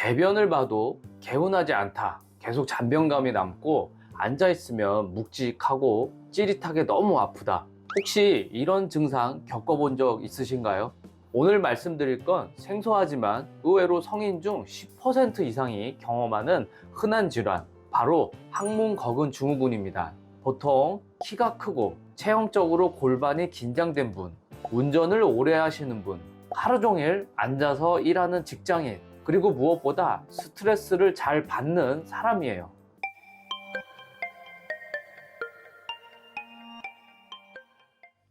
배변을 봐도 개운하지 않다. 계속 잔변감이 남고 앉아있으면 묵직하고 찌릿하게 너무 아프다. 혹시 이런 증상 겪어본 적 있으신가요? 오늘 말씀드릴 건 생소하지만 의외로 성인 중 10% 이상이 경험하는 흔한 질환, 바로 항문거근 증후군입니다. 보통 키가 크고 체형적으로 골반이 긴장된 분, 운전을 오래 하시는 분, 하루 종일 앉아서 일하는 직장인, 그리고 무엇보다 스트레스를 잘 받는 사람이에요.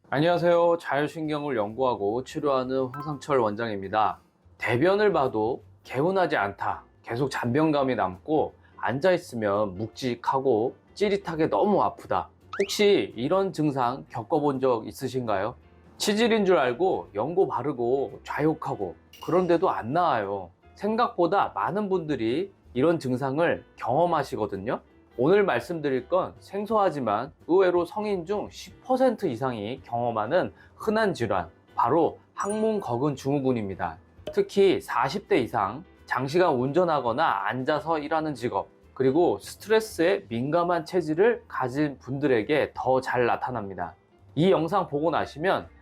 안녕하세요. 자율신경을 연구하고 치료하는 황상철 원장입니다. 대변을 봐도 개운하지 않다. 계속 잔변감이 남고 앉아있으면 묵직하고 찌릿하게 너무 아프다. 혹시 이런 증상 겪어본 적 있으신가요? 치질인 줄 알고 연고 바르고 좌욕하고 그런데도 안 나아요. 생각보다 많은 분들이 이런 증상을 경험하시거든요. 오늘 말씀드릴 건 생소하지만 의외로 성인 중 10% 이상이 경험하는 흔한 질환, 바로 항문거근 증후군입니다. 특히 40대 이상, 장시간 운전하거나 앉아서 일하는 직업, 그리고 스트레스에 민감한 체질을 가진 분들에게 더 잘 나타납니다. 이 영상 보고 나시면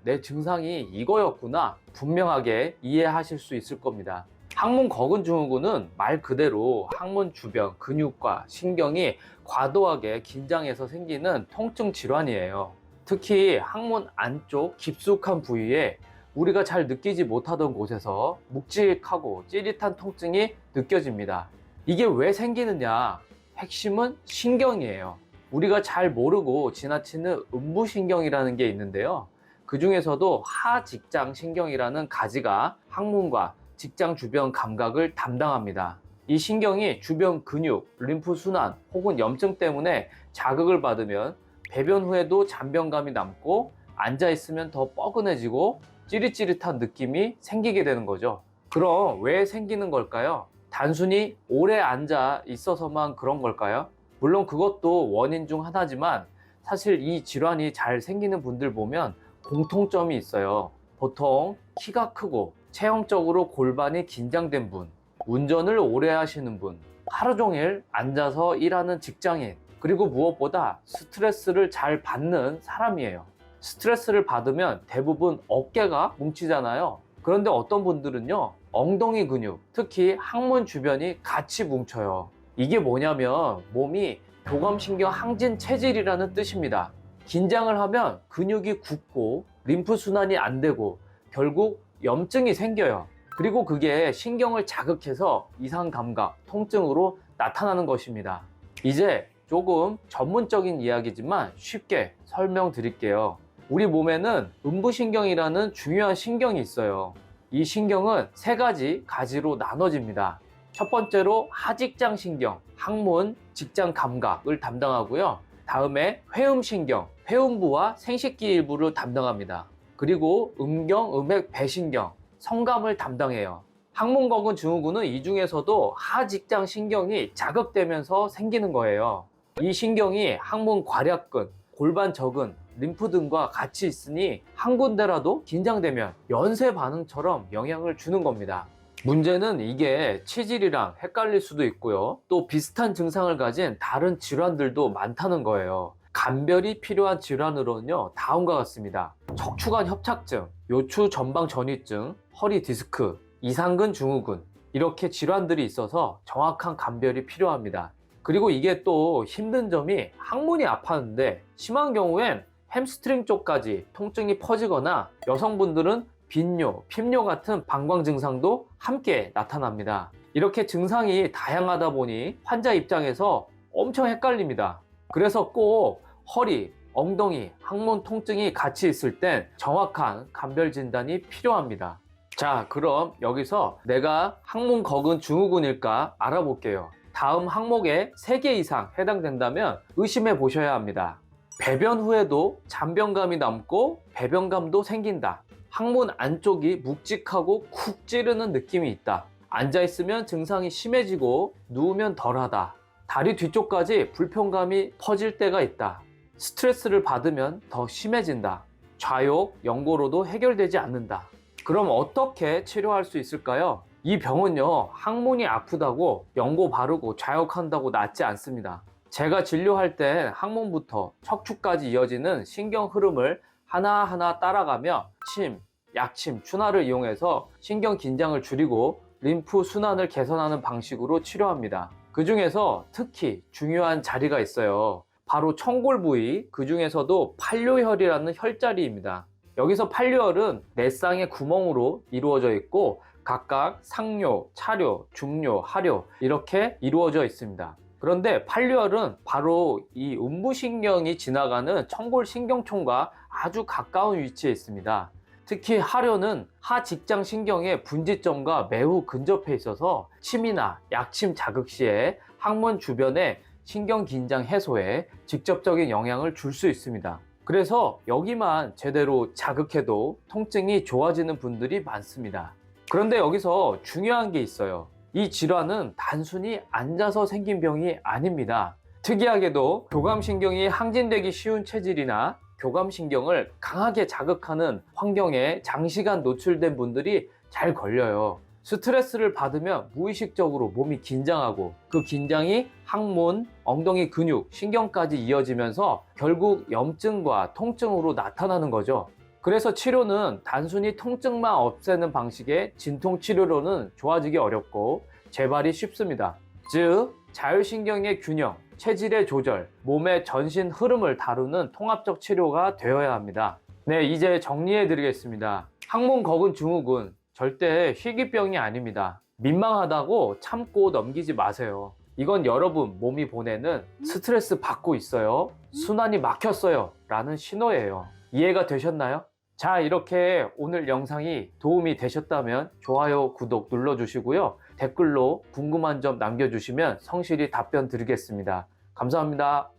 내 증상이 이거였구나 분명하게 이해하실 수 있을 겁니다. 항문거근 증후군은 말 그대로 항문 주변 근육과 신경이 과도하게 긴장해서 생기는 통증 질환이에요. 특히 항문 안쪽 깊숙한 부위에 우리가 잘 느끼지 못하던 곳에서 묵직하고 찌릿한 통증이 느껴집니다. 이게 왜 생기느냐? 핵심은 신경이에요. 우리가 잘 모르고 지나치는 음부신경이라는 게 있는데요. 그 중에서도 하직장신경이라는 가지가 항문과 직장 주변 감각을 담당합니다. 이 신경이 주변 근육, 림프순환 혹은 염증 때문에 자극을 받으면 배변 후에도 잔변감이 남고 앉아있으면 더 뻐근해지고 찌릿찌릿한 느낌이 생기게 되는 거죠. 그럼 왜 생기는 걸까요? 단순히 오래 앉아 있어서만 그런 걸까요? 물론 그것도 원인 중 하나지만 사실 이 질환이 잘 생기는 분들 보면 공통점이 있어요. 보통 키가 크고 체형적으로 골반이 긴장된 분, 운전을 오래 하시는 분, 하루 종일 앉아서 일하는 직장인, 그리고 무엇보다 스트레스를 잘 받는 사람이에요. 스트레스를 받으면 대부분 어깨가 뭉치잖아요. 그런데 어떤 분들은요, 엉덩이 근육, 특히 항문 주변이 같이 뭉쳐요. 이게 뭐냐면 몸이 교감신경 항진 체질이라는 뜻입니다. 긴장을 하면 근육이 굳고 림프순환이 안 되고 결국 염증이 생겨요. 그리고 그게 신경을 자극해서 이상 감각, 통증으로 나타나는 것입니다. 이제 조금 전문적인 이야기지만 쉽게 설명드릴게요. 우리 몸에는 음부신경이라는 중요한 신경이 있어요. 이 신경은 세 가지 가지로 나눠집니다. 첫 번째로 하직장신경, 항문, 직장 감각을 담당하고요. 다음에 회음신경, 회음부와 생식기 일부를 담당합니다. 그리고 음경, 음액, 배신경, 성감을 담당해요. 항문거근 증후군은 이 중에서도 하직장신경이 자극되면서 생기는 거예요. 이 신경이 항문 괄약근, 골반 저근, 림프 등과 같이 있으니 한 군데라도 긴장되면 연쇄 반응처럼 영향을 주는 겁니다. 문제는 이게 치질이랑 헷갈릴 수도 있고요. 또 비슷한 증상을 가진 다른 질환들도 많다는 거예요. 감별이 필요한 질환으로는요, 다음과 같습니다. 척추관 협착증, 요추 전방 전이증, 허리 디스크, 이상근 증후군, 이렇게 질환들이 있어서 정확한 감별이 필요합니다. 그리고 이게 또 힘든 점이 항문이 아팠는데 심한 경우엔 햄스트링 쪽까지 통증이 퍼지거나 여성분들은 빈뇨, 핍뇨 같은 방광 증상도 함께 나타납니다. 이렇게 증상이 다양하다 보니 환자 입장에서 엄청 헷갈립니다. 그래서 꼭 허리, 엉덩이, 항문 통증이 같이 있을 땐 정확한 감별 진단이 필요합니다. 자, 그럼 여기서 내가 항문거근 증후군일까 알아볼게요. 다음 항목에 3개 이상 해당된다면 의심해 보셔야 합니다. 배변 후에도 잔변감이 남고 배변감도 생긴다. 항문 안쪽이 묵직하고 쿡 찌르는 느낌이 있다. 앉아있으면 증상이 심해지고 누우면 덜하다. 다리 뒤쪽까지 불편감이 퍼질 때가 있다. 스트레스를 받으면 더 심해진다. 좌욕, 연고로도 해결되지 않는다. 그럼 어떻게 치료할 수 있을까요? 이 병은요, 항문이 아프다고 연고 바르고 좌욕한다고 낫지 않습니다. 제가 진료할 땐 항문부터 척추까지 이어지는 신경 흐름을 하나하나 따라가며 침, 약침, 추나를 이용해서 신경 긴장을 줄이고 림프 순환을 개선하는 방식으로 치료합니다. 그 중에서 특히 중요한 자리가 있어요. 바로 청골 부위, 그 중에서도 판료혈이라는 혈자리입니다. 여기서 판료혈은 네 쌍의 구멍으로 이루어져 있고 각각 상뇨, 차뇨, 중뇨, 하뇨 이렇게 이루어져 있습니다. 그런데 판료혈은 바로 이 음부신경이 지나가는 청골신경총과 아주 가까운 위치에 있습니다. 특히 하뇨는 하직장신경의 분지점과 매우 근접해 있어서 침이나 약침 자극 시에 항문 주변에 신경 긴장 해소에 직접적인 영향을 줄 수 있습니다. 그래서 여기만 제대로 자극해도 통증이 좋아지는 분들이 많습니다. 그런데 여기서 중요한 게 있어요. 이 질환은 단순히 앉아서 생긴 병이 아닙니다. 특이하게도 교감신경이 항진되기 쉬운 체질이나 교감신경을 강하게 자극하는 환경에 장시간 노출된 분들이 잘 걸려요. 스트레스를 받으면 무의식적으로 몸이 긴장하고 그 긴장이 항문, 엉덩이 근육, 신경까지 이어지면서 결국 염증과 통증으로 나타나는 거죠. 그래서 치료는 단순히 통증만 없애는 방식의 진통치료로는 좋아지기 어렵고 재발이 쉽습니다. 즉, 자율신경의 균형, 체질의 조절, 몸의 전신 흐름을 다루는 통합적 치료가 되어야 합니다. 네, 이제 정리해 드리겠습니다. 항문 거근 증후군 절대 희귀병이 아닙니다. 민망하다고 참고 넘기지 마세요. 이건 여러분 몸이 보내는 스트레스 받고 있어요, 순환이 막혔어요 라는 신호예요. 이해가 되셨나요? 자, 이렇게 오늘 영상이 도움이 되셨다면 좋아요, 구독 눌러주시고요. 댓글로 궁금한 점 남겨주시면 성실히 답변 드리겠습니다. 감사합니다.